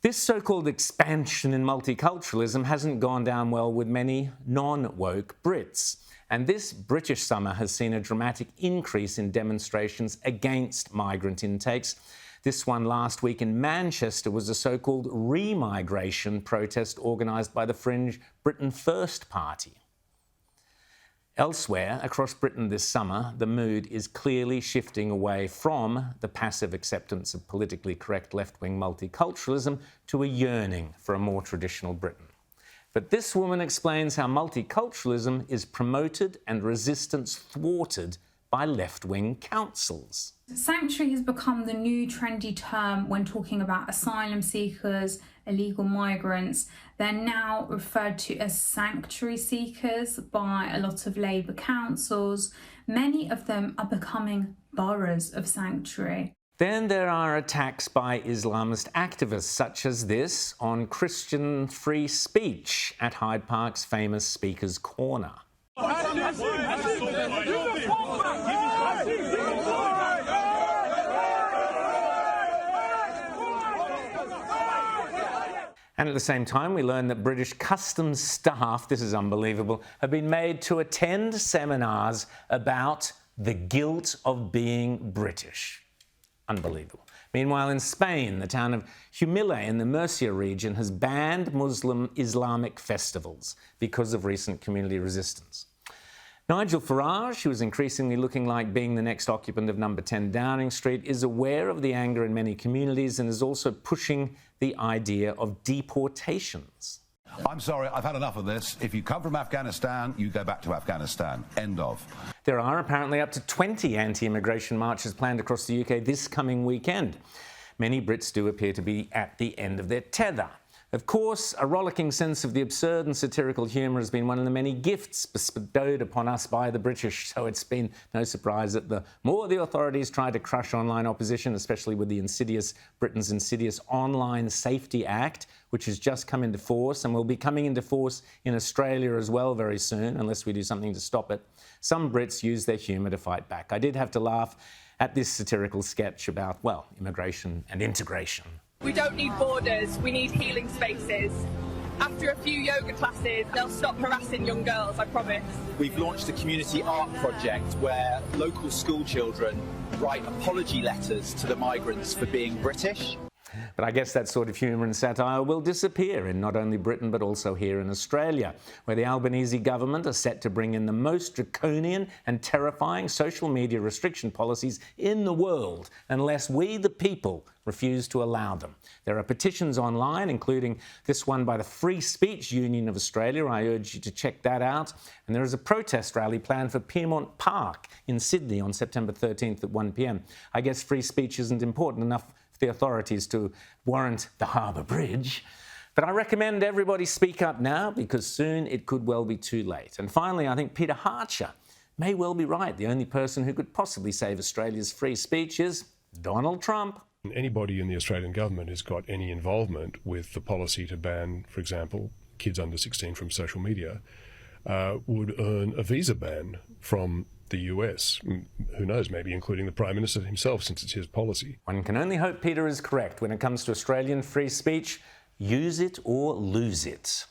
This so-called expansion in multiculturalism hasn't gone down well with many non-woke Brits. And this British summer has seen a dramatic increase in demonstrations against migrant intakes. This one last week in Manchester was a so-called re-migration protest organised by the fringe Britain First party. Elsewhere across Britain this summer, the mood is clearly shifting away from the passive acceptance of politically correct left-wing multiculturalism to a yearning for a more traditional Britain. But this woman explains how multiculturalism is promoted and resistance thwarted by left-wing councils. Sanctuary has become the new trendy term when talking about asylum seekers, illegal migrants. They're now referred to as sanctuary seekers by a lot of Labour councils. Many of them are becoming boroughs of sanctuary. Then there are attacks by Islamist activists such as this on Christian free speech at Hyde Park's famous Speaker's Corner. And at the same time, we learn that British customs staff, this is unbelievable, have been made to attend seminars about the guilt of being British. Unbelievable. Meanwhile, in Spain, the town of Humile in the Murcia region has banned Muslim Islamic festivals because of recent community resistance. Nigel Farage, who is increasingly looking like being the next occupant of number 10 Downing Street, is aware of the anger in many communities and is also pushing the idea of deportations. I'm sorry, I've had enough of this. If you come from Afghanistan, you go back to Afghanistan. End of. There are apparently up to 20 anti-immigration marches planned across the UK this coming weekend. Many Brits do appear to be at the end of their tether. Of course, a rollicking sense of the absurd and satirical humour has been one of the many gifts bestowed upon us by the British, so it's been no surprise that the more the authorities try to crush online opposition, especially with the Britain's insidious Online Safety Act, which has just come into force and will be coming into force in Australia as well very soon, unless we do something to stop it, some Brits use their humour to fight back. I did have to laugh at this satirical sketch about, well, immigration and integration. We don't need borders, we need healing spaces. After a few yoga classes, they'll stop harassing young girls, I promise. We've launched a community art project where local school children write apology letters to the migrants for being British. But I guess that sort of humour and satire will disappear in not only Britain but also here in Australia, where the Albanese government are set to bring in the most draconian and terrifying social media restriction policies in the world unless we, the people, refuse to allow them. There are petitions online, including this one by the Free Speech Union of Australia. I urge you to check that out. And there is a protest rally planned for Piedmont Park in Sydney on September 13th at 1 p.m. I guess free speech isn't important enough for the authorities to warrant the Harbour Bridge. But I recommend everybody speak up now because soon it could well be too late. And finally, I think Peter Hartcher may well be right. The only person who could possibly save Australia's free speech is Donald Trump. Anybody in the Australian government who's got any involvement with the policy to ban, for example, kids under 16 from social media would earn a visa ban from the US. Who knows, maybe including the Prime Minister himself, since it's his policy. One can only hope Peter is correct when it comes to Australian free speech. Use it or lose it.